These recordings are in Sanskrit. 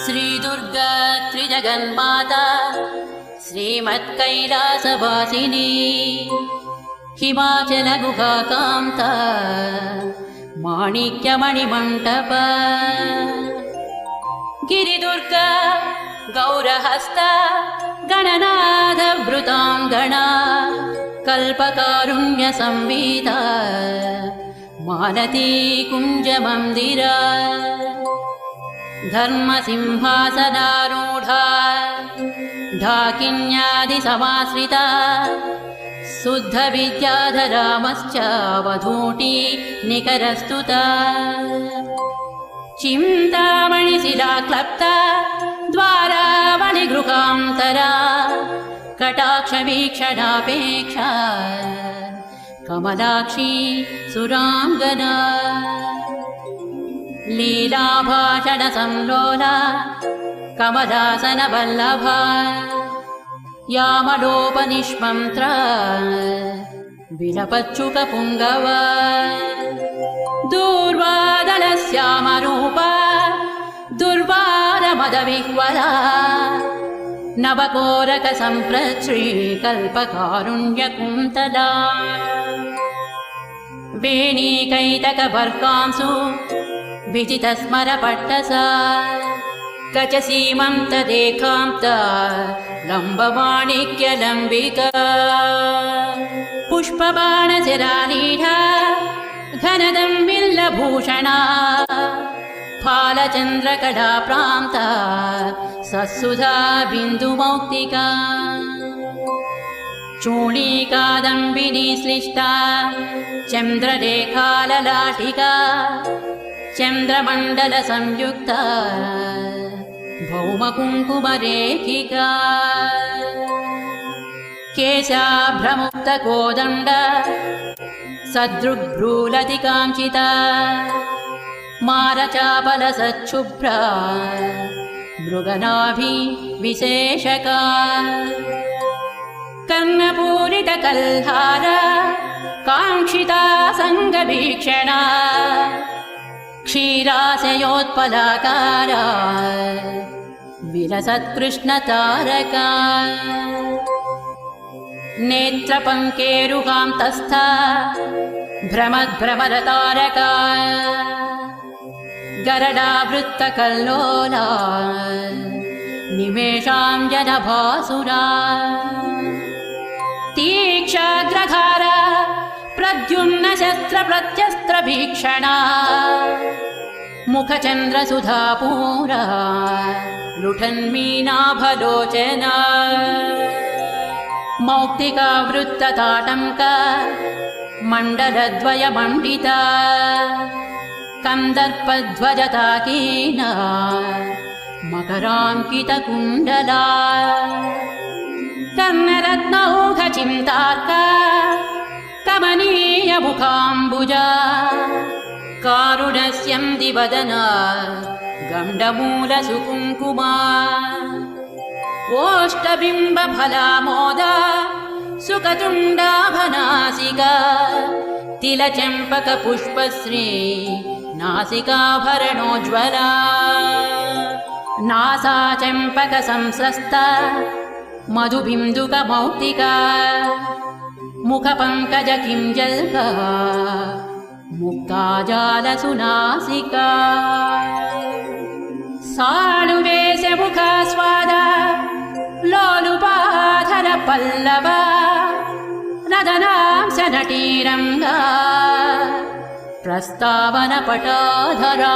श्री दुर्गा त्रिजगन्माता श्रीमत्कैलासवासिनी हिमाचल गुहाकान्ता माणिक्यमणिमण्टप गिरिदुर्गा गौरहस्ता गणनाथवृताङ्गना कल्पकारुण्यसंविदा मालती कुञ्जमन्दिरा धर्मसिंहासनारूढा ढाकिन्यादिसमाश्रिता शुद्धविद्याधरामश्च वधूटी निकरस्तुता चिन्तामणिशिलाक्लप्ता द्वारावलिगृहान्तरा कटाक्षवीक्षणापेक्षा कमलाक्षी सुराङ्गना लीलाभाषणसंलोला कमलासनवल्लभा यामलोपनिष्मन्त्रा विलपच्युकपुङ्गवा दूर्वादलश्यामरूपा दुर्वारमदविह्वला नवकोरकसम्प्रश्रीकल्पकारुण्यकुन्तला वेणीकैतकवर्कांसु विजितस्मरपट्टसा गजसीमन्तदेकान्ता लम्बमाणिक्यलम्बिका पुष्पबाणशिरालीढा घनदम्बिल्लभूषणा फालचन्द्रकलाप्रान्ता सत्सुधा बिन्दुमौक्तिका चूणीकादम्बिनी श्लिष्टा चन्द्ररेखाललाटिका चन्द्रमण्डलसंयुक्ता भौमकुङ्कुमरेखिका केशाभ्रमुक्तकोदण्ड सदृग्भ्रूलतिकाञ्चिता मारचापलसच्छुभ्रा मृगनाभिविशेषका कर्णपूरितकल्हारा काङ्क्षिता सङ्गवीक्षणा क्षीराशयोत्पलाकारा विलसत्कृष्णतारका नेत्रपङ्केरुकान्तस्था भ्रमद्भ्रमरतारका गरडावृत्तकल्लोला निमेषाञ्जनभासुरा तीक्षाग्रधारा प्रद्युम्नशस्त्रप्रत्यस्त्रभीक्षणा मुखचन्द्रसुधापूरा लुठन्मीनाभलोचना मौक्तिकावृत्तताटङ्का मण्डलद्वयमण्डिता कन्दर्पध्वजताकीना मकराङ्कितकुण्डला कर्णरत्नौघचिन्तार्का कमनीयमुखाम्बुजा कारुणस्यन्दिवदना गण्डमूलसुकुङ्कुमा ओष्ठबिम्बफलामोदा सुकतुण्डाभनासिका तिलचम्पकपुष्पश्री नासिकाभरणोज्ज्वला नासाचम्पकसंस्रस्ता मधुबिन्दुकमौक्तिका मुखपङ्कजकिञ्जल्का मुक्ताजालसुनासिका साणुवेशमुखास्वादा लोलुपाधरपल्लवा रदनांशनटीरङ्गा प्रस्तावनपटाधरा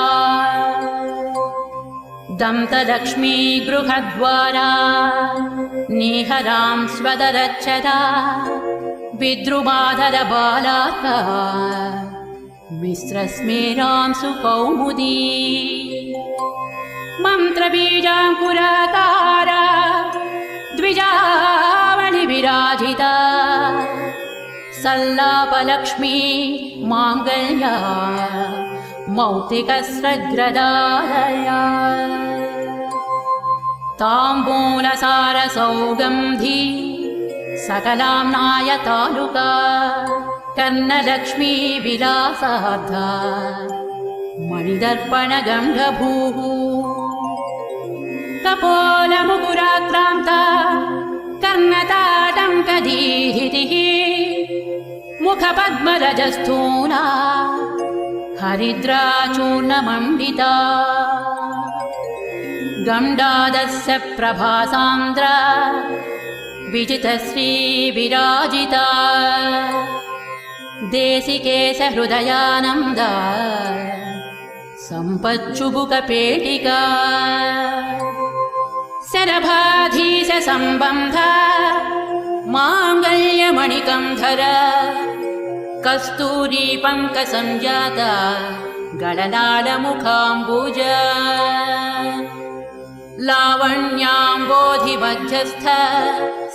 दन्तलक्ष्मी गृहद्वारा निहरां स्वदरच्छदा विद्रुमाधरबालाका मिश्रस्मेरां सुकौमुदी मन्त्रबीजाङ्कुराकारा द्विजावलिविराजिता सल्लापलक्ष्मी माङ्गल्या मौक्तिकस्रग्रदालया ताम्बूलसारसौगन्धी सकलाम्नाय तालुका कर्णलक्ष्मी विलासार्धा मणिदर्पणगन्धभूः कपोलमुकुराक्रान्ता कर्णताटङ्कदीहितिः मुखपद्मरजस्थूला हरिद्राचूर्णमण्डिता गण्डादस्य प्रभासान्द्रा विजितश्री विराजिता देशिकेशहृदयानन्दा सम्पच्चुबुकपेटिका शरभाधीश सम्बन्ध माङ्गल्यमणिकन्धर कस्तूरी पङ्कसञ्जाता गलनाडमुखाम्बुज लावण्याम्बोधिमध्यस्थ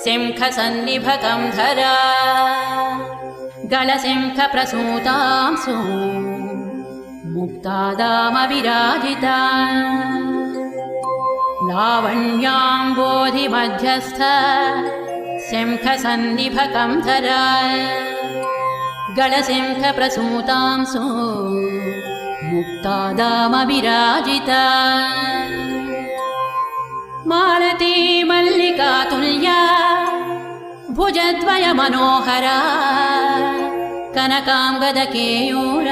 शङ्खसन्निभकन्धर गलशङ्खप्रसूतांसु मुक्तादामविराजिता लावण्याम्बोधिमध्यस्थ शङ्खसन्निभकन्धर गलशङ्खप्रसूतांसु मुक्तादामविराजिता मालती मल्लिकातुल्या भुजद्वयमनोहरा कनकाङ्गदकेयूर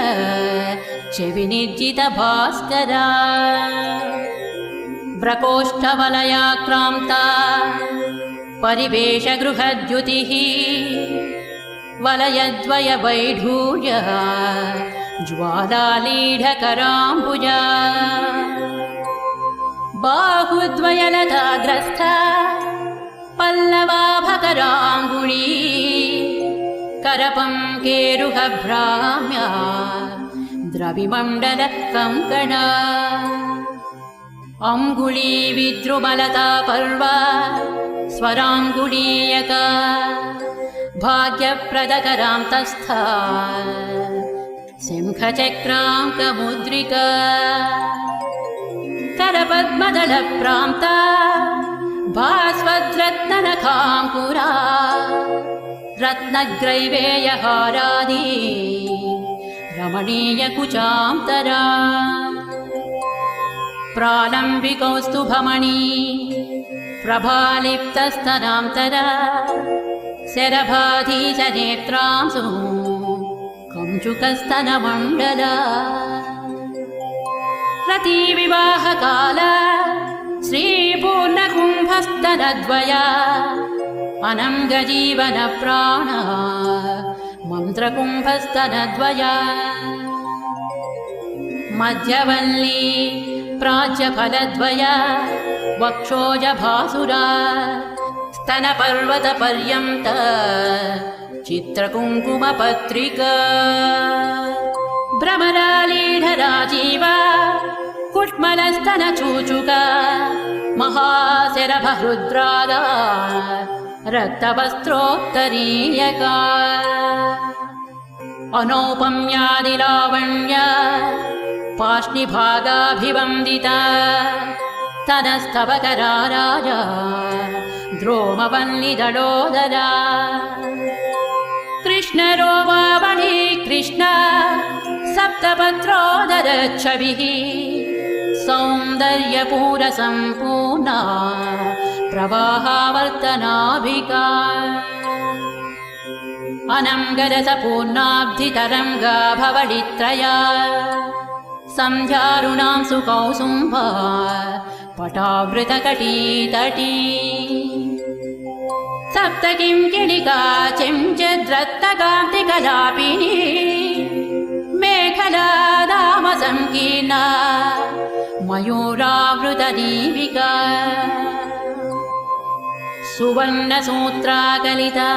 चविनिर्जितभास्करा प्रकोष्ठवलयाक्रान्ता परिवेशगृहद्युतिः वलयद्वयवैढूर्य ज्वालालीढकराम्बुजा बाहुद्वयलताग्रस्थ पल्लवाभकराङ्गुळी करपङ्केरुहभ्राम्या द्रविमण्डलकङ्कणा अङ्गुळी विद्रुमलता पर्वा स्वराङ्गुलीयका भाग्यप्रदकरान्तस्था शङ्खचक्राङ्कमुद्रिका करपद्मदलप्रान्ता भास्वद्रत्ननखाङ्कुरा रत्नग्रैवेयहारादि रमणीयकुचान्तरा प्रालम्बिकौस्तुभमणि प्रभालिप्तस्तनान्तरा शरभाधीशनेत्रांसु कञ्चुकस्तनमण्डला रतिविवाहकाल श्रीपूर्णकुम्भस्तनद्वया अनङ्गजीवनप्राणा मन्त्रकुम्भस्तनद्वया मध्यवल्ली प्राच्यफलद्वया वक्षोजभासुरा स्तनपर्वतपर्यन्त चित्रकुङ्कुमपत्रिका भ्रमरालीढराजीवा कुट्मलस्तनचूचुका महाशरभहृद्रागा रक्तवस्त्रोत्तरीयका अनौपम्यादिलावण्य पाष्णिभागाभिवन्दिता तनस्तवकरा राजा द्रोमवल्लिदलोदरा कृष्णरोमावली कृष्ण सप्तपत्रोदरच्छविः सौन्दर्यपूरसम्पूर्णा प्रवाहावर्तनाभिका अनङ्गरसपूर्णाब्धितरङ्गा भवलित्रया सन्ध्यारुणां सुकौसुम्भा पटावृतकटीतटी सप्तकिङ्किणिका चिञ्चिद्रत्तकान्तिकलापिनी मेखला दामसङ्कीर्णा मयूरावृतदीपिका सुवर्णसूत्राकलिता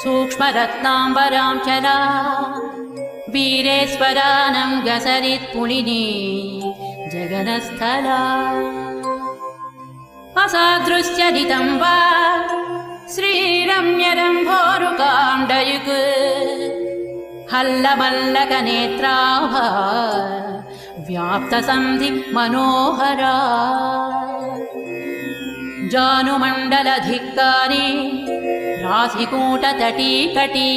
सूक्ष्मरत्नाम्बराञ्चला वीरेश्वरानङ्गसरित्पुलिनी जगनस्थला असादृश्यदितं वा श्रीरम्यरम्भोरुकाण्डयुक् हल्लमल्लकनेत्राभा व्याप्तसन्धि मनोहरा जानुमण्डलधिक्कारी राशिकूटतटीकटी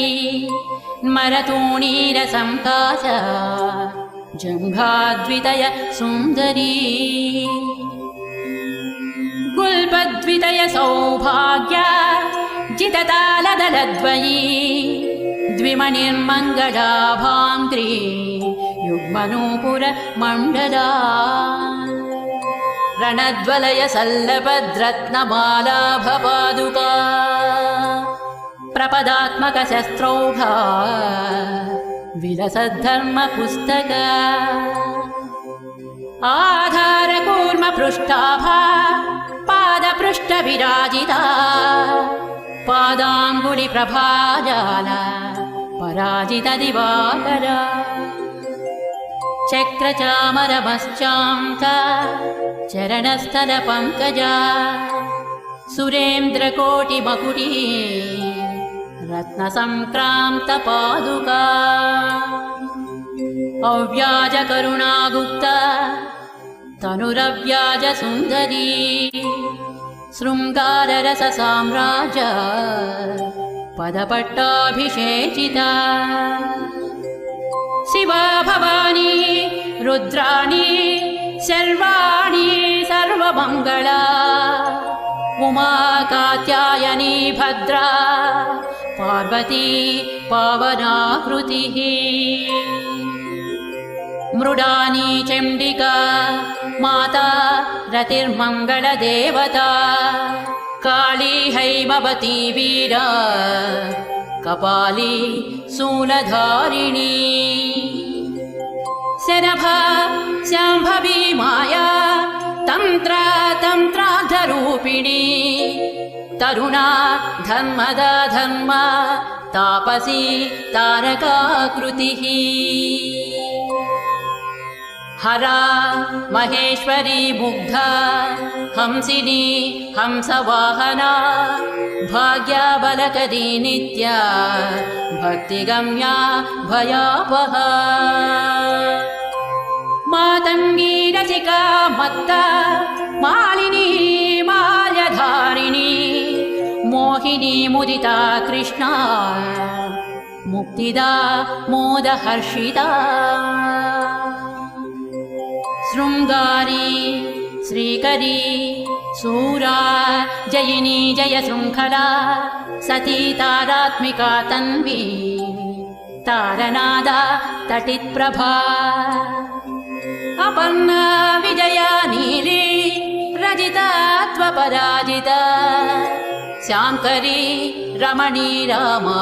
मरतूणीरसंकाश जङ्घाद्वितय सुन्दरी सुद्वितय सौभाग्य जिततालदलद्वयी द्विमणिर्मङ्गलाभाङ्क्री युग्मनूपुर मण्डला रणद्वलय सल्लभद्रत्नमालाभपादुका प्रपदात्मक शस्त्रौघा विलसद्धर्मपुस्तक आधारकूर्म पृष्ठाभा पादपृष्ठ विराजिता पादाङ्गुलि प्रभाजाल पराजित दिवाकर चक्रचामरमश्चाङ्क चरणस्थल पङ्कजा सुरेन्द्रकोटिमकुटी रत्नसंक्रान्त पादुका अव्याज करुणागुप्ता तनुरव्याज सुन्दरी शृङ्गाररस साम्राज पदपट्टाभिषेचिता शिवा भवानी रुद्राणी सर्वाणि सर्वमङ्गला उमा कात्यायनी भद्रा पार्वती पावनाकृतिः मृडानी चण्डिका माता रतिर्मङ्गलदेवता काली हैमवती वीरा कपाली शूलधारिणी शरभा शाम्भवी माया तन्त्रार्धरूपिणी तरुणा धर्मदा धर्म तापसी तारकाकृतिः हरा महेश्वरी मुग्धा हंसिनी हंसवाहना भाग्याबलकरी नित्या भक्तिगम्या भयापहा मातङ्गी रसिका मत्ता मालिनी माल्यधारिणी मोहिनी मुदिता कृष्णा मुक्तिदा मोदहर्षिता शृङ्गारी श्रीकरी सूरा जयिनी जय शृङ्खला सती तारात्मिका तन्वी तारनादा तटित्प्रभा अपर्णा विजया नीली रजिता त्वपराजिता शाङ्करी रमणी रामा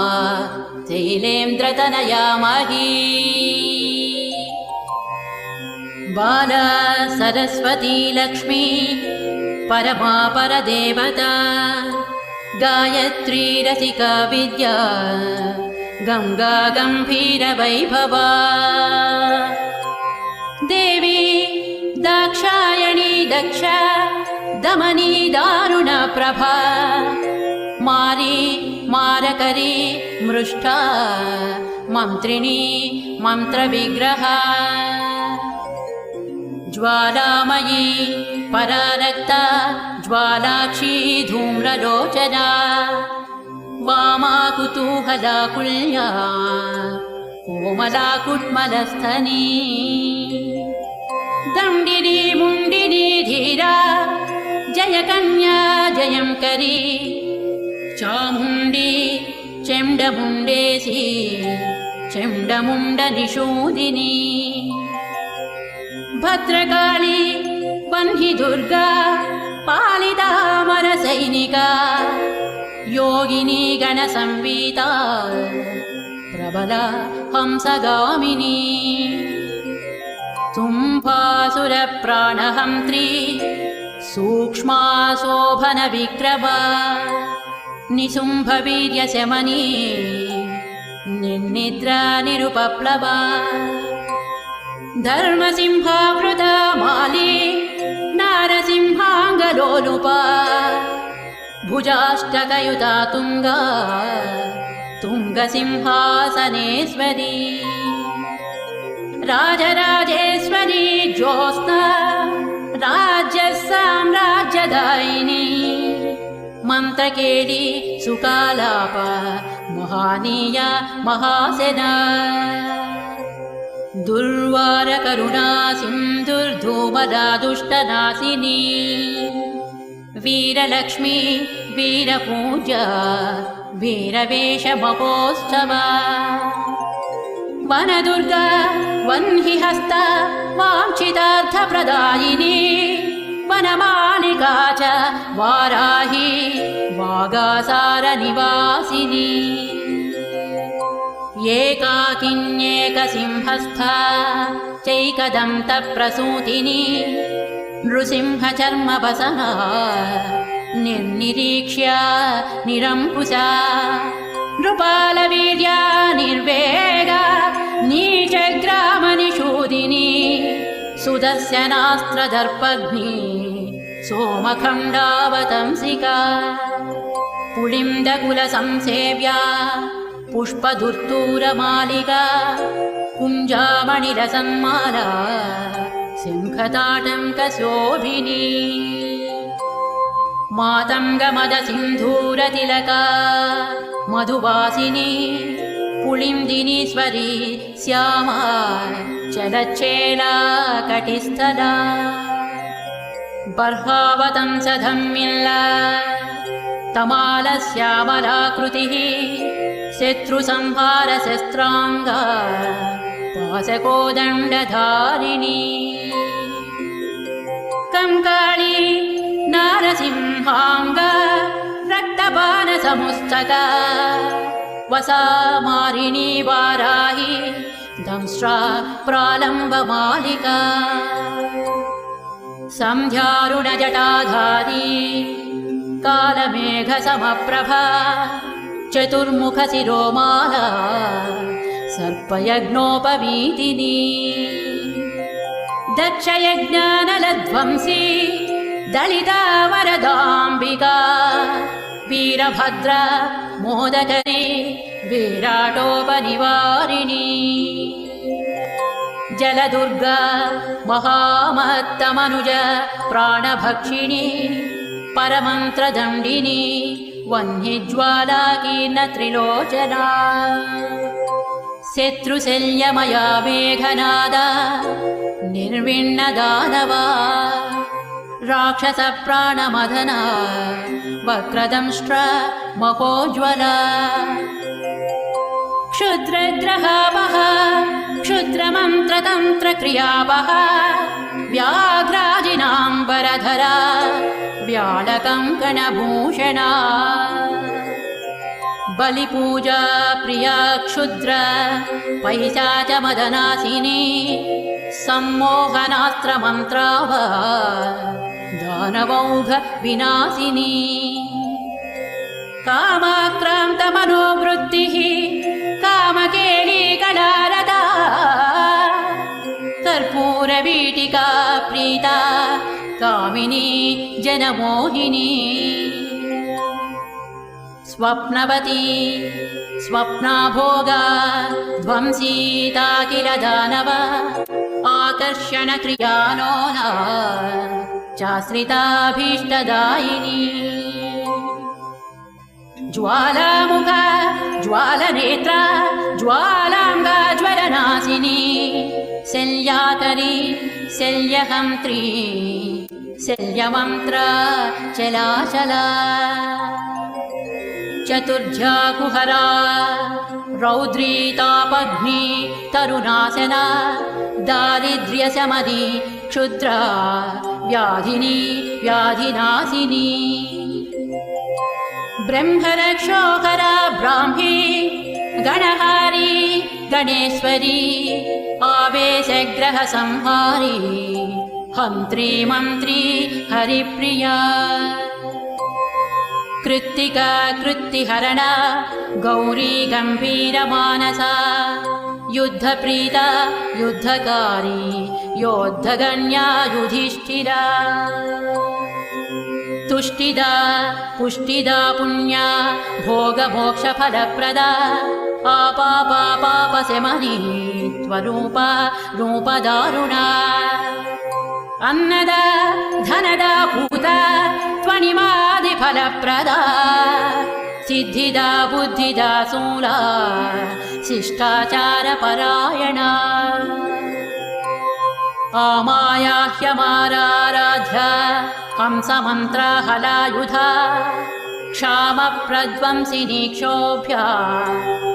शैलेन्द्रतनया मही बाला सरस्वती लक्ष्मी परमा परदेवता गायत्री रसिका विद्या गङ्गा गम्भीर वैभवा देवी दाक्षायणी दक्ष दमनी दारुण प्रभा मारी मारकरी मृष्टा मन्त्रिणी मन्त्रविग्रहा ज्वालामयी परारक्ता ज्वालाक्षी धूम्रलोचना वामा कुतूहलाकुल्या कोमला कुट्मलस्थनी दण्डिनी मुण्डिनी धीरा जयकन्या जयंकरी चामुण्डी चेण्डमुण्डेसी चेण्डमुण्डनिषूदिनी भद्रकाली वह्नि दुर्गा पालितामरसैनिका योगिनी गणसंवीता प्रबला हंसगामिनी तुम्भासुरप्राणहन्त्री सूक्ष्मा शोभनविक्रमा निशुम्भवीर्यशमनी निर्निद्रा निरुपप्लवा धर्मसिंहावृता माली नारसिंहाङ्गलोलुपा भुजाष्टकयुता तुङ्गा तुङ्गसिंहासनेश्वरी राजराजेश्वरी ज्योत्स्ना राज्यसाम्राज्यदायिनी मन्त्रकेली सुकालाप महानीया महासेना दुर्वारकरुणा सिन्धुर्धूमदा दुष्टनाशिनी वीरलक्ष्मी वीरपूजा वीरवेषमहोत्सवा वनदुर्गा वह्निहस्ता वाञ्छितार्थप्रदायिनी वनमालिका च वाराही वागासारनिवासिनी एकाकिन्येकसिंहस्था चैकदन्तप्रसूतिनी नृसिंहचर्मवसना निर्निरीक्ष्य निरङ्कुशा नृपालवीर्या निर्वेगा नीचग्रामनिषूदिनी सुदर्शनास्त्रदर्पघ्नी सोमखण्डावतंसिका पुलिन्दकुलसंसेव्या पुष्पधुर्तूरमालिका कुञ्जामणिरसन्माला शङ्खताटङ्कशोभिनी मातङ्गमदसिन्धूरतिलका मधुवासिनी पुलिन्दिनीश्वरी श्यामा चलच्चेला कटिस्थला बर्हावतंसधम्मिल्ला तमालश्यामलाकृतिः शत्रुसंहारशस्त्राङ्गा पाशकोदण्डधारिणी कंकाळी नारसिंहाङ्गा रक्तपानसमुस्तका वसामारिणी वाराही दंष्ट्रा प्रालम्बमालिका सन्ध्यारुणजटाधारी कालमेघसमप्रभा चतुर्मुखशिरोमाला सर्पयज्ञोपवीतिनी दक्षयज्ञानलध्वंसी दलिता वरदाम्बिका वीरभद्रा मोदकरी विराटोपनिवारिणी जलदुर्गा महामत्तमनुज प्राणभक्षिणी परमन्त्रदण्डिनी वह्निज्वालाकीर्णत्रिलोचना शत्रुशल्यमया मेघनादा निर्विण्णदानवा राक्षसप्राणमदना वक्रदंष्ट्र महोज्ज्वला क्षुद्रग्रहापः क्षुद्रमन्त्रतन्त्रक्रियापः व्याघ्राजिनाम्बरधरा व्यालकङ्कणभूषणा बलिपूजा प्रिया क्षुद्र पैशाचमदनासिनी सम्मोहनास्त्रमन्त्राव दानवौघ विनाशिनी कामाक्रान्तमनोवृत्तिः कामकेलीकलारदा कर्पूरवीटिका प्रीता कामिनी जनमोहिनी स्वप्नवती स्वप्नाभोगा ध्वंसीता किल दानव आकर्षणक्रियानोना चाश्रिताभीष्टदायिनी ज्वालामुखा ज्वालनेत्रा ज्वालाङ्गा ज्वलनाशिनी शल्याकरी शल्यहन्त्री शल्यमन्त्रा चलाचला चतुर्ध्याकुहरा रौद्री तापघ्नी तरुणासना दारिद्र्यशमदी क्षुद्रा व्याधिनी व्याधिनाशिनी ब्रह्मरक्षोकरा ब्राह्मी गणहारी गणेश्वरी आवेशग्रहसंहारी हन्त्री मन्त्री हरिप्रिया कृत्तिका कृत्तिहरणा गौरी गम्भीरमानसा युद्धप्रीता युद्धकारी योद्धगण्या युधिष्ठिरा तुष्टिदा पुष्टिदा पुण्या भोगमोक्षफलप्रदा आपापापापशमनी त्वरूपा रूपदारुणा अन्नदा धनदा भूता त्वनिमादिफलप्रदा सिद्धिदा बुद्धिदा शूला शिष्टाचारपरायणा आमायाह्यमाराराध्य हंसमन्त्रहलायुधा क्षामप्रध्वंसिनी क्षोभ्या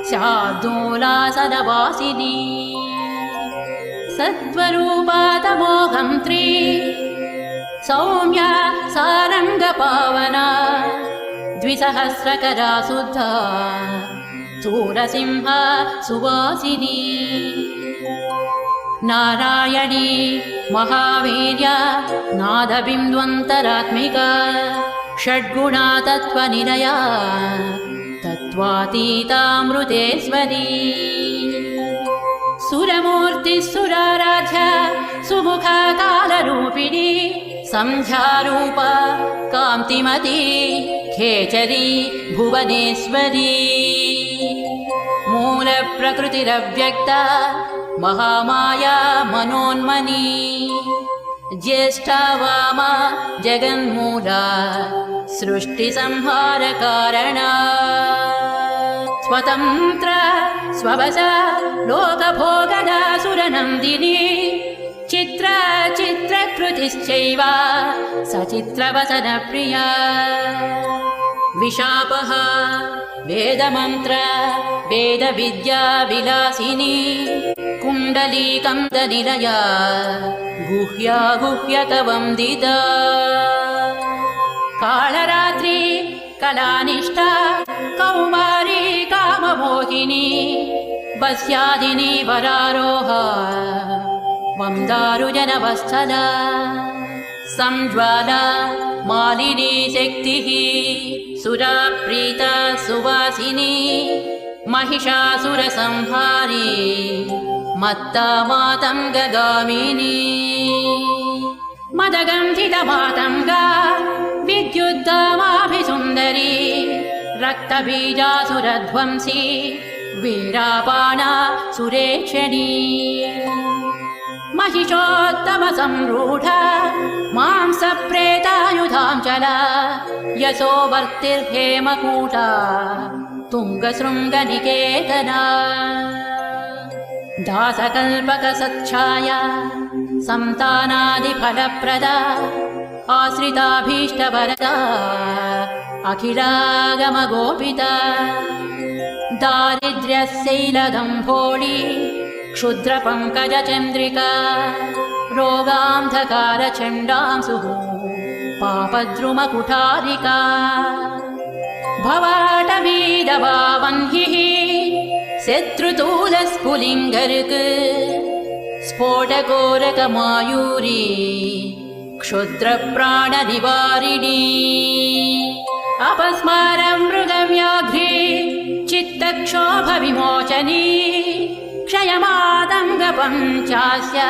स्याद्दूलासनवासिनी सत्त्वरूपा तमोघं त्री सौम्या सारङ्गपावना द्विसहस्रकरा शुद्धा शूरसिंह सुवासिनी नारायणी महावीर्या नादबिन्द्वन्तरात्मिका षड्गुणा तत्त्वनिलया तत्त्वातीतामृतेश्वरी सुरमूर्तिः सुराराध्या सुमुखा कालरूपिणी संध्यारूपा कान्तिमती खेचरी भुवनेश्वरी मूलप्रकृतिरव्यक्ता महामाया मनोन्मनी ज्येष्ठा वामा जगन्मूला सृष्टिसंहारकारणा स्वतन्त्र स्ववशा लोकभोगदा सुरनन्दिनी चित्रकृतिश्चैव सचित्रवसनप्रिया विशापः वेदमन्त्र वेदविद्या विलासिनी कुण्डलीकन्दनिलया गुह्या गुह्यकवन्दिता कालरात्रि कलानिष्ठा कौमारी काममोहिनी वस्यादिनी वरारोहा वंदारुजनवस्थला संज्वाला मालिनी शक्तिः सुराप्रीता सुवासिनी महिषासुरसंहारी मत्ता मातङ्गगामिनी मदगन्धितमातङ्गा विद्युद्दामाभिसुन्दरी रक्तबीजासुरध्वंसी वीरापाणा सुरेक्षणी महिषोत्तमसंरूढा मांसप्रेतायुधाञ्चला यशोवर्तिर्हेमकूटा तुङ्गशृङ्गनिकेतना दासकल्पकसच्छाया सन्तानादिफलप्रदा आश्रिताभीष्टवरदा अखिलागमगोपिता दारिद्र्यशैलदम्भोळी क्षुद्रपङ्कजचन्द्रिका रोगान्धकारचण्डांसुः पापद्रुमकुठारिका भवाटवीदवावह्निः शत्रुतूलस्फुलिङ्गर्क स्फोटकोरकमायूरी क्षुद्रप्राणनिवारिणी अपस्मारं मृगव्याघ्री चित्तक्षोभविमोचनी क्षयमादङ्गपञ्चास्य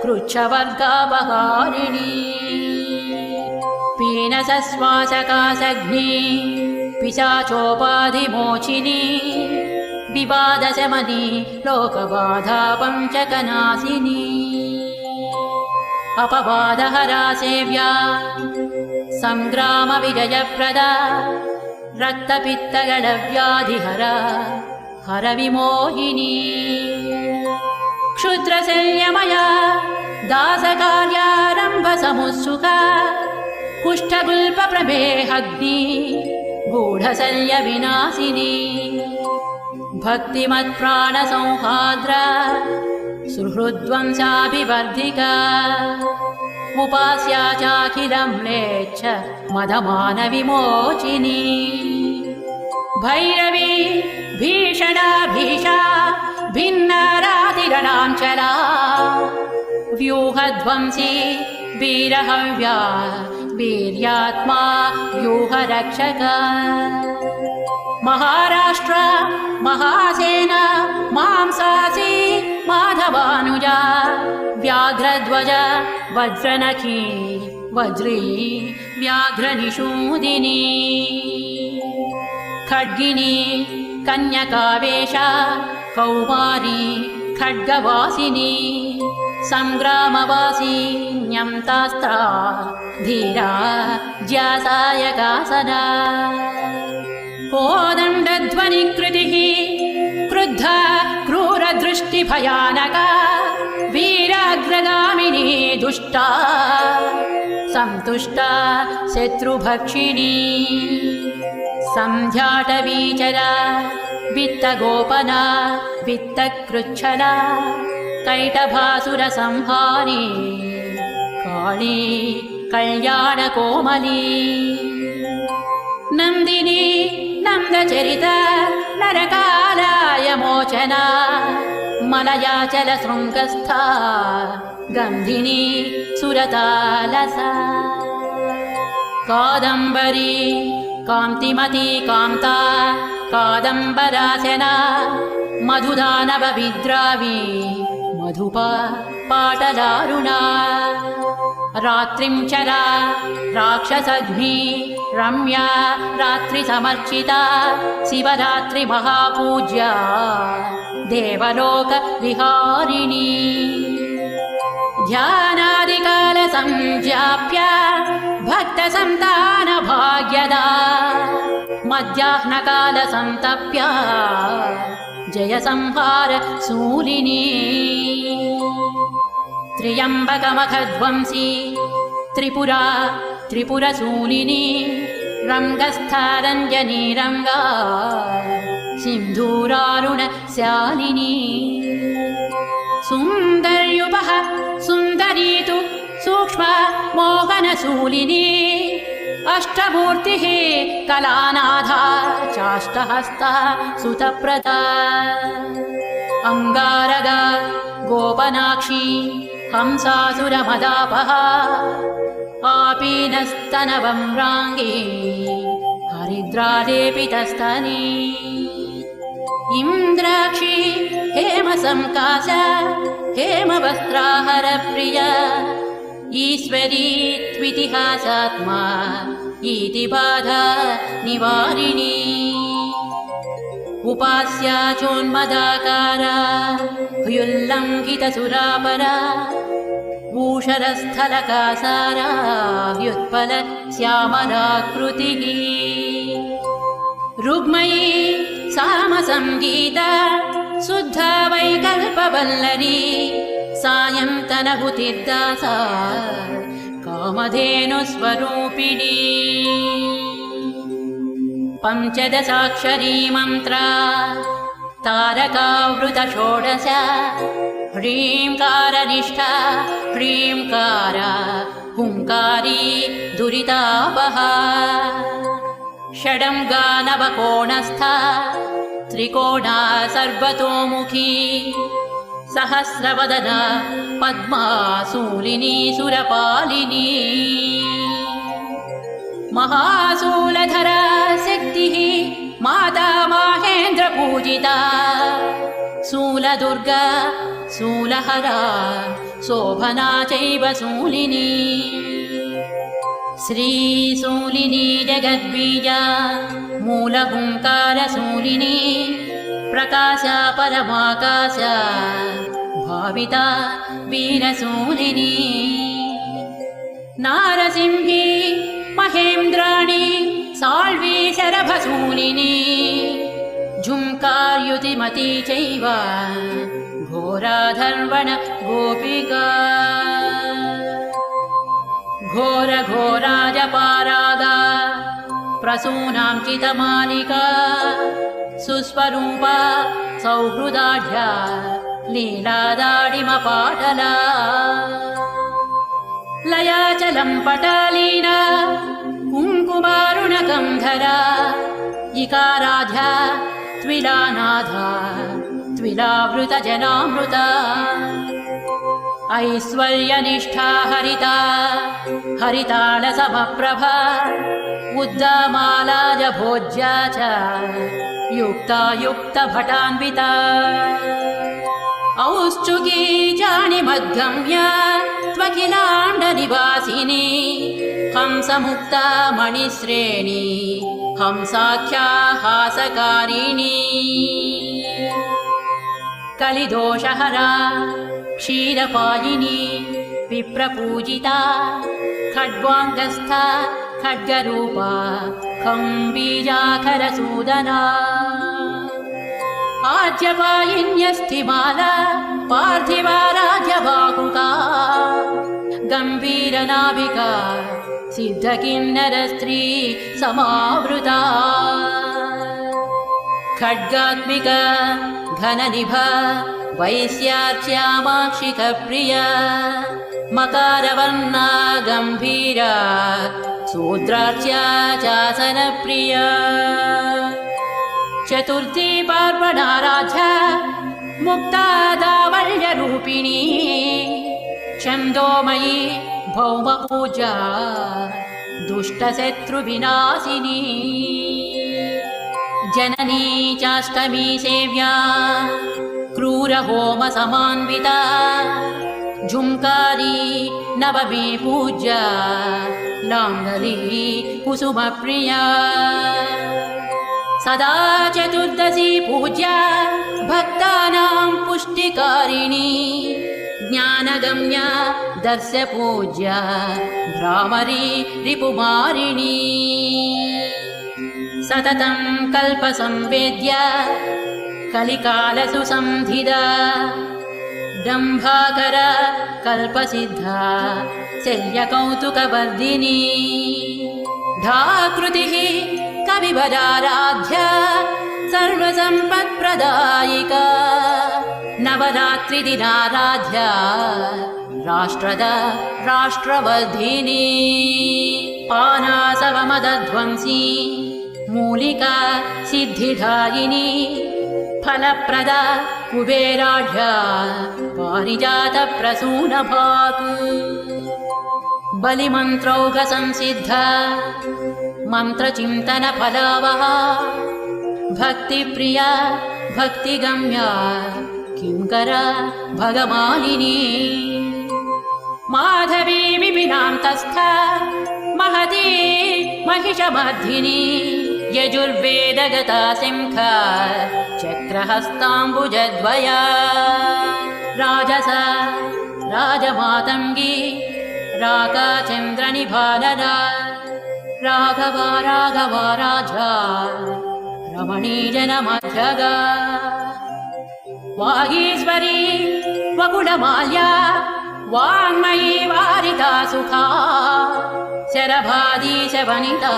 कृच्छवर्गापहारिणी पीनसश्वासकासग्नि पिशाचोपाधिमोचिनी विवादशमनी लोकबाधा पञ्चकनाशिनी अपवादहरा सेव्या संग्रामविजयप्रदा रक्तपित्तगलव्याधिहरा हरविमोहिनी क्षुद्रशल्यमया दासकार्यारम्भसमुत्सुका कुष्ठगुल्पप्रमेहग्नि गूढशल्यविनाशिनी भक्तिमत्प्राणसंहाद्रा सुहृद्वंशाभिवर्धिका उपास्या चाखिलं म्लेच्छ मदमानविमोचिनी भैरवी भीषणा भीषा भिन्नरातिरणाञ्चला व्यूहध्वंसी वीरहव्या वीर्यात्मा व्यूहरक्षका महाराष्ट्र महासेना मांसासी माधवानुजा व्याघ्रध्वज वज्रनखी वज्री व्याघ्रनिषूदिनी खड्गिनी कन्यकावेशा कौमारी खड्गवासिनी संग्रामवासिन्यं तास्त्रा धीरा ज्यासायकासना कोदण्डध्वनिकृतिः क्रुद्धा क्रूरदृष्टिभयानका वीराग्रगामिनी दुष्टा सन्तुष्टा शत्रुभक्षिणी सन्ध्याटवीचरा वित्तगोपना वित्तकृच्छला कैटभासुरसंहारी काली कल्याणकोमली नन्दिनी नन्दचरिता नरकालायमोचना मलयाचलशृङ्गस्था गन्धिनी सुरतालसा कादम्बरी कान्तिमती कान्ता कादम्बरासना मधुदानवविद्रावी मधुपा पाटलारुणा रात्रिं चरा राक्षसग्नि रम्या रात्रिसमर्चिता शिवरात्रि महापूज्या देवलोक विहारिणी ध्यानादिकालसंज्ञाप्य भक्तसन्तानभाग्यदा मध्याह्नकालसन्तप्य जयसंहार शूलिनी त्र्यम्बकमखध्वंसी त्रिपुरा त्रिपुरशूलिनी रङ्गस्थारञ्जनी रङ्गा सिन्धूरारुणशालिनी सुन्दर्युपः सुन्दरी तु सूक्ष्म मोहनशूलिनी अष्टमूर्तिः कलानाथा चाष्टहस्ता सुतप्रदा अंगारगा गोपनाक्षी हंसासुरमदापः आपीनस्तनवम्राङ्गी हरिद्रालेपितस्तनी इन्द्राक्षी हेमसंकाश हेमवस्त्राहरप्रिया ईश्वरी त्वितिहासात्मा इतिबाधा निवारिणी उपास्या चोन्मदाकारा ह्युल्लङ्घितसुरापरा भूषरस्थलकासारा व्युत्पल श्यामलाकृतिः रुग्मयी सामसङ्गीता शुद्धा वैकल्पवल्लरी सायन्तनभुतिर्दासा कामधेनुस्वरूपिणी पञ्चदशाक्षरी मन्त्रा तारकावृतषोडश ह्रीङ्कारनिष्ठा ह्रीङ्कार हुङ्कारी दुरितापहा षडङ्गा नवकोणस्था त्रिकोणा सर्वतोमुखी सहस्रवदना पद्माशूलिनी सुरपालिनी महाशूलधरा शक्तिः माता माहेन्द्रपूजिता शूलदुर्गा शूलहरा शोभना चैव शूलिनी श्रीशूलिनी जगद्बीजा मूलहुङ्कारशूलिनी प्रकाशा परमाकाशा भाविता वीरशूलिनी नारसिंही महेन्द्राणी साल्वी शरभशूलिनी झुङ्कार्युतिमती चैव घोराधर्वण गोपिका घोरघोराजपारागा प्रसूनाङ्कितमालिका सुस्वरूपा सौहृदाढ्या लीलादाडिमपाटला लयाचलं पटालीना कुङ्कुमारुणगन्धरा इकाराध्या त्विलानाधा त्विलावृतजनामृता ऐश्वर्यनिष्ठा हरिता हरितालसमप्रभा उद्दामालाज भोज्या च युक्ता युक्तभटान्विता औत्सुकी जानिमद्गम्य त्वखिलाण्डनिवासिनी हंसमुक्ता मणिश्रेणी हंसाख्या हासकारिणी कलिदोषहरा क्षीरपायिनी विप्रपूजिता खड्वाङ्गस्था खड्गरूपा खम्बीजाखरसूदना आज्यपायिन्यस्तिमाला पार्थिवा राज्यबाहुका गम्भीरनाभिका सिद्धकिन्नरस्त्री समावृता खड्गात्मिका घननिभा वैश्यार्च्यामाक्षिकप्रिया मकारवर्णा गम्भीरा शूद्रार्च्या चासनप्रिया चतुर्थी पार्वणाराध्या मुक्ता दावल्यरूपिणी छन्दोमयी भौमपूजा दुष्टशत्रुविनाशिनी जननी चाष्टमी सेव्या क्रूरहोमसमान्विता झुंकारी नवमी पूज्या लाङ्गली कुसुमप्रिया सदा चतुर्दशी पूज्या भक्तानां पुष्टिकारिणी ज्ञानगम्या दर्शपूज्या भ्रामरी रिपुमारिणी सततं कल्पसंवेद्या कलिकालसुसंधिदा डम्भाकर कल्पसिद्धा शल्यकौतुकवर्धिनी धाकृतिः कविवराराध्या सर्वसम्पत्प्रदायिका नवरात्रिदिनाराध्या राष्ट्रदा राष्ट्रवर्धिनी पानासवमदध्वंसी मूलिका सिद्धिदायिनी फलप्रदा कुबेराढ्या पारिजातप्रसूनभाक् बलिमन्त्रौघसंसिद्धा मन्त्रचिन्तनफलावहा भक्तिप्रिया भक्तिगम्या किङ्करा भगमालिनी माधवी विपिनान्तस्था महती महिषमर्धिनी यजुर्वेदगता सिंहा चक्रहस्ताम्बुजद्वया राजसा राजमातङ्गी रागाचन्द्रनिभानना राघवा राघवा राजा रमणीजनमध्यगा वागीश्वरी वकुलमाल्या वाङ्मयी वारिता सुखा शरभादीशवनिता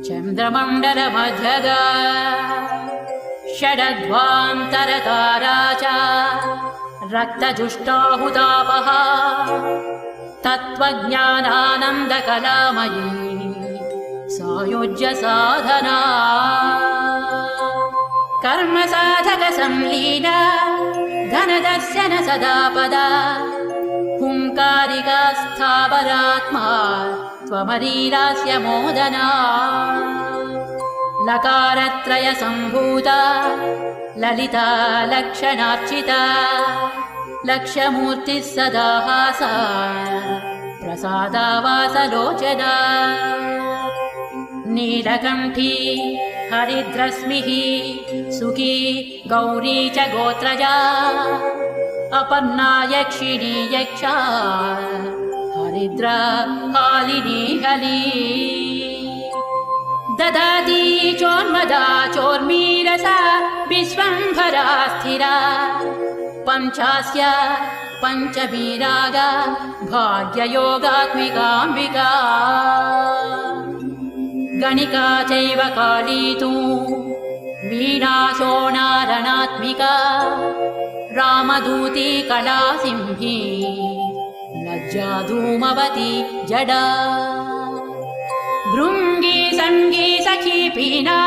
चन्द्रमण्डलमध्यगा षडध्वान्तरतारा च रक्तजुष्टाहुतापहा तत्त्वज्ञानानन्दकलामयी सायुज्य साधना कर्मसाधकसंलीला धनदर्शन सदा पदा हुङ्कारिका स्थावरात्मा त्वमरीरास्य मोदना लकारत्रयसम्भूता ललिता लक्षणार्चिता लक्ष्यमूर्तिः सदा हासा प्रसादा वासलोचना नीलकण्ठी हरिद्रश्मिः सुखी गौरी च गोत्रजा अपर्णा यक्षिणी यक्षा हरिद्रा हालिनी हली ददाति चोन्मदा चोर्मीरसा विश्वम्भरा स्थिरा पञ्चास्या पञ्चमी रागा भाग्ययोगात्मिकाम्बिका गणिका चैव काली तु वीणा शोणारणात्मिका रामदूती कलासिंही लज्जा धूमवती जडा भृङ्गी सङ्गी सखी पीना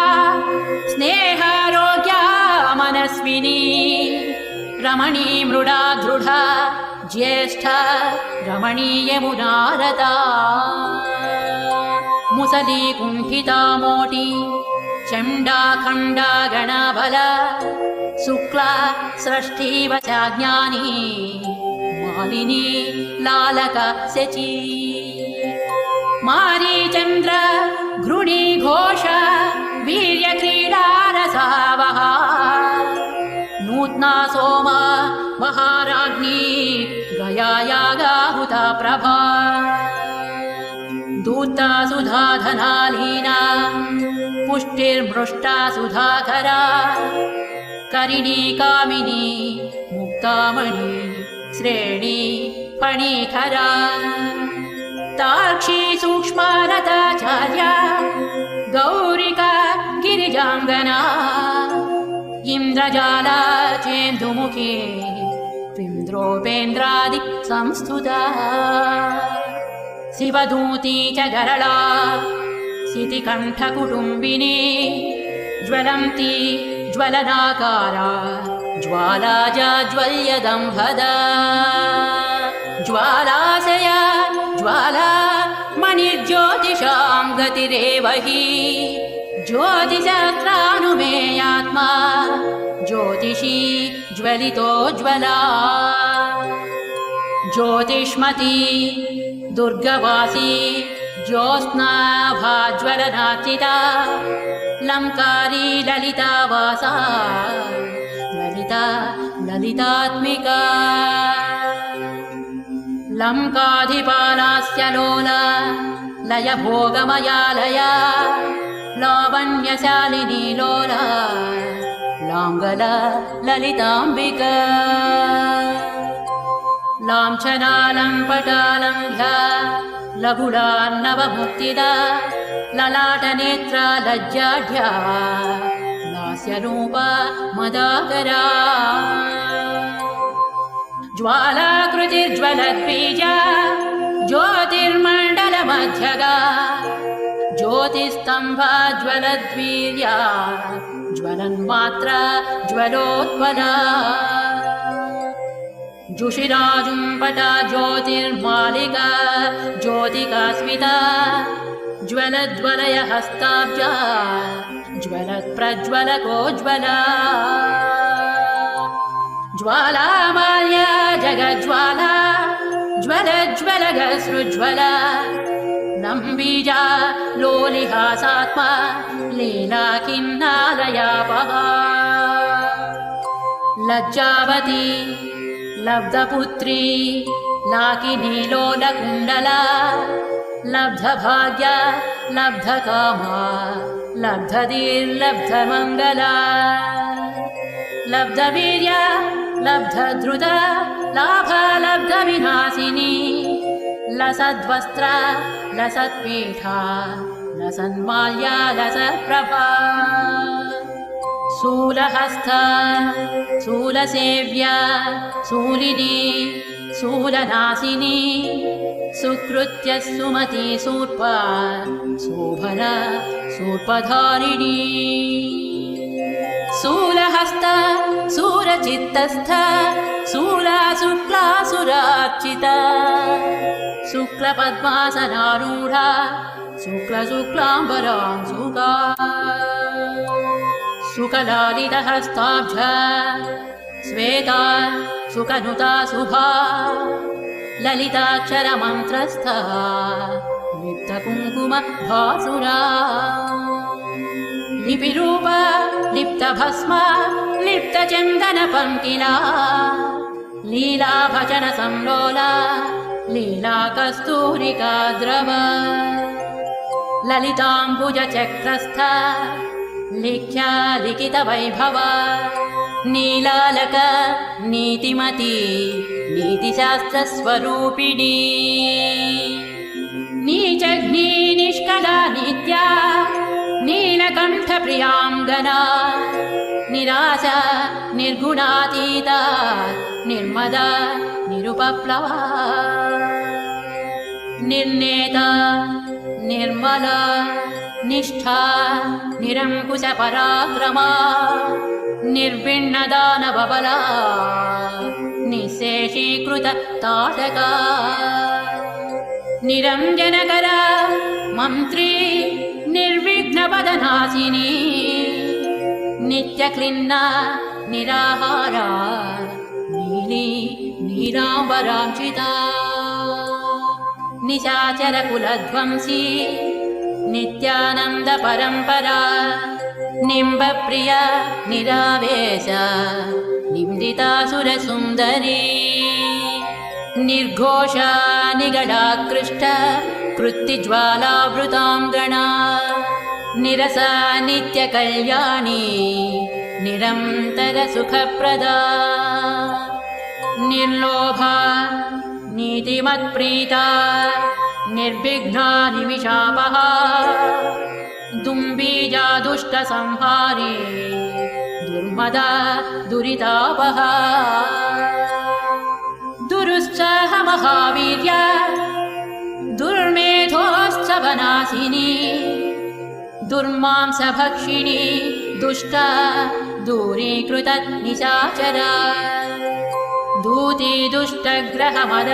स्नेहारोग्या मनस्विनी रमणी मृडा दृढा ज्येष्ठा रमणीयमुनारता मुसली कुण्ठिता मोटी चण्डा खण्डा गणबला शुक्ला सृष्टिव चाज्ञानी मालिनी लालका शची मारीचन्द्र घृणी घोष वीर्यक्रीडारसावहा नूत्ना सोमा महाराज्ञी गयायागाहुता प्रभा दूता सुधाधनालीना पुष्टिर्मृष्टा सुधाकरा करिणी कामिनी मुक्तामणि श्रेणी फणीखरा तार्क्षी सूक्ष्मारताचार्या गौरिका गिरिजाङ्गना इन्द्रजाला चेन्दुमुखी इन्द्रोपेन्द्रादि संस्तुता शिवदूती च गरला सितिकण्ठकुटुम्बिनी ज्वलन्ती ज्वलनाकारा ज्वाला जाज्वल्यदम्भदा ज्वालाशया ज्वाला मणिर्ज्योतिषां गतिरेव हि ज्योतिषास्त्रानुमेयात्मा ज्योतिषी ज्वलितोज्ज्वला ज्योतिष्मती दुर्गवासी ज्योत्स्नाभाज्वलनार्चिता लङ्कारी ललितावासा ललिता ललितात्मिका लङ्काधिपालास्य लोला लयभोगमयालया लावण्यशालिनी लोला लाङ्गला ललिताम्बिका लाञ्छनालम्पटालङ्घ्या लघुलान्नवमुक्तिदा ललाटनेत्रा लज्जाढ्या लास्यरूपा मदाकरा ज्वालाकृतिर्ज्वलद्बीजा ज्योतिर्मण्डलमध्यगा ज्योतिस्तम्भा ज्वलद्वीर्या ज्वलन्मात्रा ज्वलोत्पला जुषिराजुम्पटा ज्योतिर्मालिका ज्योतिकास्मिता ज्वलद्वलय हस्ताब्जा ज्वलत्प्रज्वलकोज्ज्वला ज्वालामाल्या जगज्ज्वाला ज्वलज्वलगसृज्ज्वला लम्बीजा लोलिहासात्मा लीला किन्नालयापहा लज्जावती लब्धपुत्री लाकिनी लोलकुण्डला लब्धभाग्या लब्धकामा लब्धधीर्लब्धमङ्गला लब्धवीर्या लब्धधृता लाभा लब्धविनाशिनी लसद्वस्त्रा लसत्पीठा लसन्माल्या लसत्प्रभा शूलहस्ता शूलसेव्या शूलिनी शूलनाशिनी सुकृत्य सुमती शूर्पा शोभना शूर्पधारिणी शूलहस्ता शूलचित्तस्था शूला शुक्लासुरार्चिता शुक्लपद्मासनारूढा शुक्लशुक्लाम्बरांशुका सुकलालितहस्ताब्जा श्वेता सुकनुता शुभा ललिताक्षरमन्त्रस्था लिप्तकुङ्कुमभासुरा लिपिरूपा लिप्तभस्मा लिप्तचन्दनपङ्किला लीलाभजनसंलोला लीलाकस्तूरिका द्रव ललिताम्बुजचक्रस्था लिख्या लिखितवैभव नीलालक नीतिमती नीतिशास्त्रस्वरूपिणी नीचग्नी निष्कला नित्या नीलकण्ठप्रियाङ्गना निराशा निर्गुणातीता निर्मदा निरुपप्लवा निर्नेता निर्मला निष्ठा निरङ्कुशपराक्रमा निर्विण्णदानवबला निःशेषीकृत ताटका निरञ्जनकरा मन्त्री निर्विघ्नपदनाशिनी नित्यक्लिन्ना निराहारा नीली नीलाम्बरांशिता निशाचरकुलध्वंसी नित्यानन्दपरम्परा निम्बप्रिया निरावेश निन्दितासुरसुन्दरी निर्घोषा निगडाकृष्ट कृत्तिज्वालावृताङ्गना निरसा नित्यकल्याणी निरन्तरसुखप्रदा निर्लोभा नीतिमत्प्रीता निर्विघ्ना निमिषापहा दुम्बीजा दुष्टसंहारी दुर्मदा दुरितापहा दुरुश्चः महावीर्या दुर्मेधोश्चवनाशिनी दुर्मांसभक्षिणी दुष्टा दूरीकृता निशाचरा दूती दुष्टग्रहमद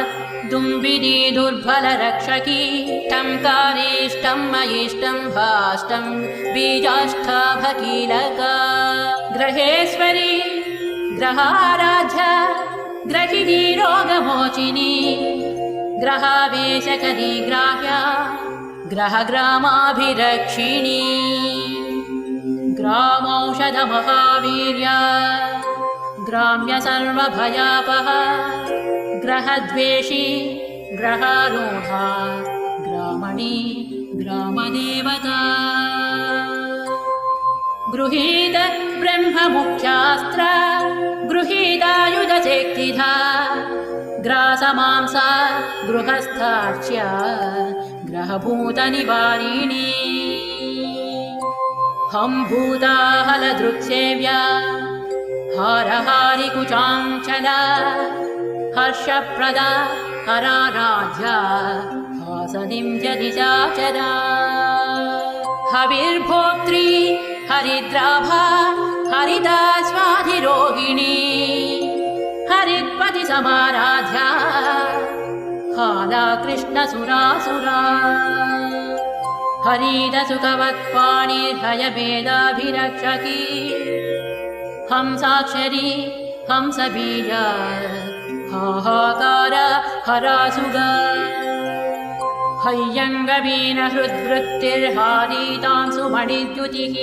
दुम्बिनी दुर्बलरक्षकी टङ्कारीष्टं मयिष्टं भाष्टं बीजाष्टाभकीलका ग्रहेश्वरी ग्रहाराध्या ग्रहिणी रोगमोचिनी ग्रहावेशकरी ग्राह्या ग्रहग्रामाभिरक्षिणी ग्रामौषधमहावीर्या ग्राम्य सर्वभयापहा ग्रहद्वेषी ग्रहारूढा ग्रामणी ग्रामदेवता गृहीत ब्रह्ममुख्यास्त्र गृहीतायुधशक्तिधा ग्रासमांसा गृहस्थार्च्या ग्रहभूतनिवारिणी हम्भूताहलदृक्सेव्या हारहारिकुचाञ्चला हर्षप्रदा हराराध्या हासनिं जनिशाचरा हविर्भोक्त्री हरिद्राभा हरिदा स्वाधिरोहिणी हरित्पतिसमाराध्या हाला कृष्णसुरासुरा हरिदसुखवत्पाणिर्हयभेदाभिरक्षकी हंसाक्षरी हंसबीजा हाहाकार हरासुगा हय्यङ्गवीनहृद्वृत्तिर्हारीतांसुमणिद्युतिः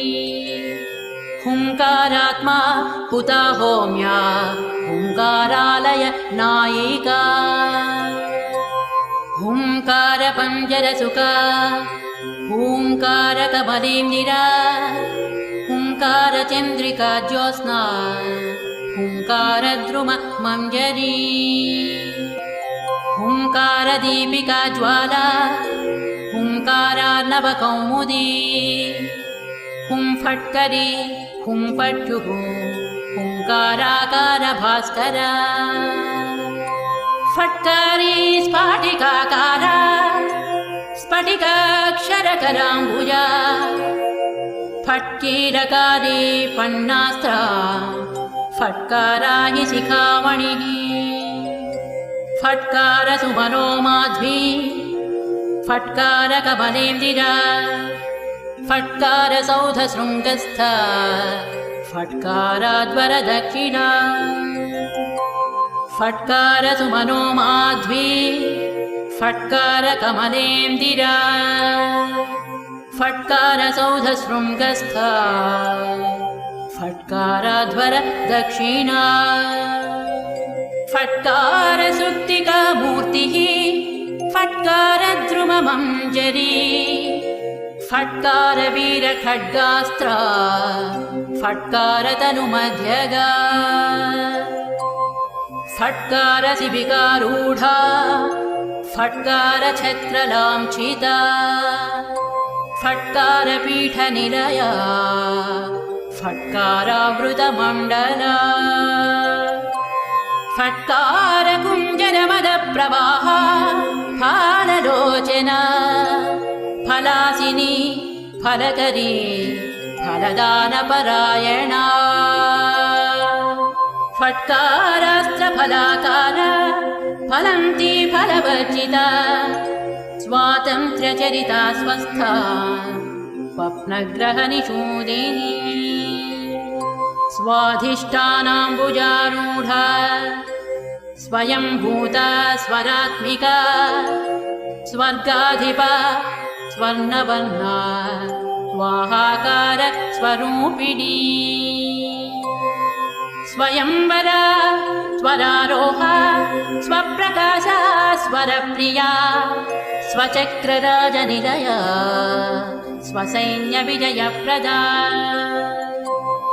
हुङ्कारात्मा हुता होम्या हुङ्कारालय नायिका हुङ्कारपञ्जरसुका हुङ्कारकमलेन्दिरा हुङ्कारचन्द्रिका ज्योत्स्ना हुङ्कारद्रुम मञ्जरी हुङ्कारदीपिका ज्वाला हुङ्कारार्णवकौमुदी हुंफट्करी हुंफट्युः हुङ्काराकार भास्करा फट्कारी स्फाटिकाकारा स्फटिकाक्षरकराम्बुजा फट्कीरकारी पन्नास्त्रा फट्कारा हि शिखामणिः फट्कारसुमनो माध्वी फट्कारकमलेन्दिरा फट्कारसौधशृङ्गस्थ फट्काराद्वरदक्षिणा फट्कारसुमनो माध्वी फट्कारकमलेन्दिरा फट्कारसौधशृङ्गस्थ फट्काराध्वर दक्षिणा फट्कारसुक्तिका मूर्तिः फट्कारद्रुममञ्जरी फट्कारवीरखड्गास्त्र फट्कारतनुमध्यगा फट्कारशिबिकारूढा फट्कारछत्रलाञ्छिता फट्कारपीठनिलया फट्कारावृतमण्डला फट्कारकुञ्जरमदप्रवाहा फाललोचना फलासिनी फलकरी फलदानपरायणा फट्कारास्त्रफलाकार फलन्ती फलवर्जिता स्वातन्त्र्यचरिता स्वस्था स्वप्नग्रहनिषूदिनी स्वाधिष्ठानाम्बुजारूढा स्वयंभूता स्वरात्मिका स्वर्गाधिपा स्वर्णवर्णा स्वाहाकार स्वरूपिणी स्वयंवरा स्वरारोहा स्वप्रकाशा स्वरप्रिया स्वचक्रराजनिलया स्वसैन्यविजयप्रदा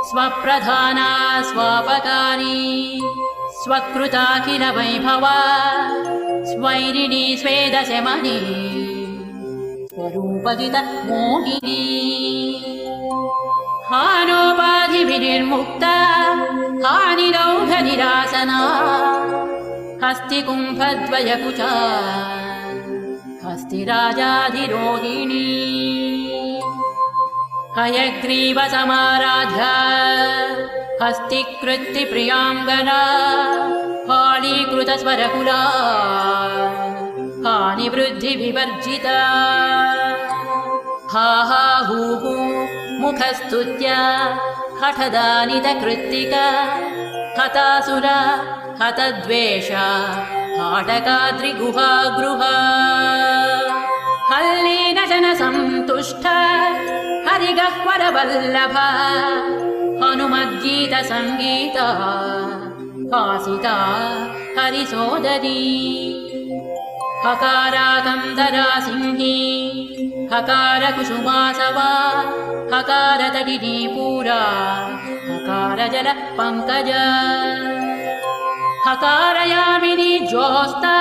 स्वप्रधाना स्वापकारी स्वकृता किल वैभवा स्वैरिणी स्वेदशमनी स्वरूपजित मोहिनी हानोपाधिभिर्मुक्ता हानिरौघनिरासना हस्तिकुम्भद्वयकुचा हस्तिराजाधिरोहिणी हयग्रीवसमाराध्या हस्तिकृत्तिप्रियाङ्गना हालीकृतस्वरकुला हानिवृद्धिविवर्जिता हा हा हू हू मुखस्तुत्या हठदानितकृत्तिका हतासुरा हतद्वेषा हाटकाद्रिगुहा गृहा हल्लेन जनसन्तुष्टा हरिगह्वरवल्लभा हनुमद्गीतसङ्गीता हासिता हरिसोदरी हकाराकन्दरा सिंही हकारकुसुमासवा हकारतटिनीपूरा हकारजल पङ्कज हकारयामिनी ज्योत्स्ना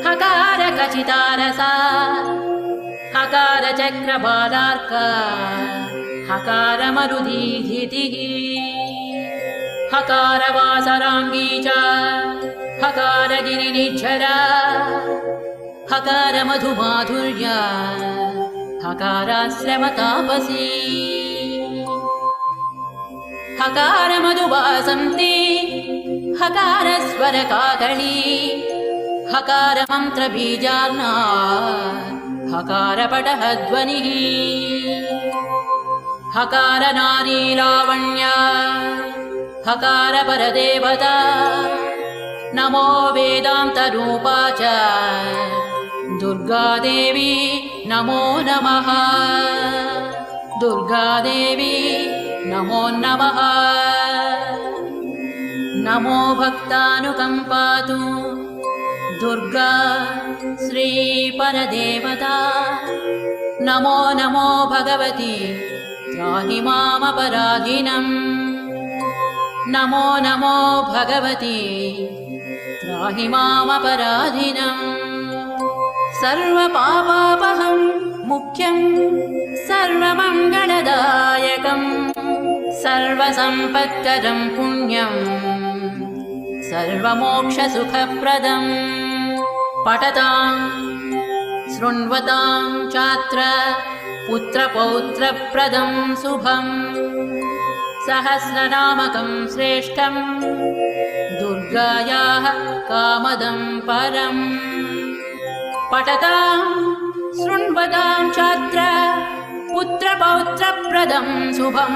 हकारकचितारसा हकारचक्रबालार्का हकारमरुधीधितिः हकारवासराङ्गी च हकारगिरिनिर्झरा हकारमधुमाधुर्या हकाराश्रमतापसी हकारमधुवासन्ती हकारस्वरकाकली हकारमन्त्रबीजार्णा हकारपटहध्वनिः हकारनारीलावण्या हकारपरदेवता नमो वेदान्तरूपा च दुर्गादेवी नमो नमः दुर्गादेवी नमो नमः नमो भक्तानुकम्पातु दुर्गा श्रीपरदेवता नमो नमो भगवती त्राहि मामपराधिनम् नमो नमो भगवती त्राहि मामपराधिनम् सर्वपापापहं मुख्यं सर्वमङ्गलदायकं सर्वसम्पत्करं पुण्यं सर्वमोक्षसुखप्रदं पठतां शृण्वतां चात्र पुत्रपौत्रप्रदं शुभं सहस्रनामकं श्रेष्ठं दुर्गायाः कामदं परम् पठतां शृण्वतां चात्र पुत्रपौत्रप्रदं शुभं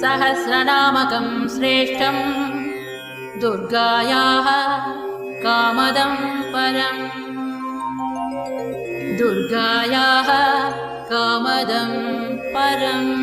सहस्रनामकं श्रेष्ठं दुर्गायाः कामदं परम् दुर्गायाः कामदं परम्।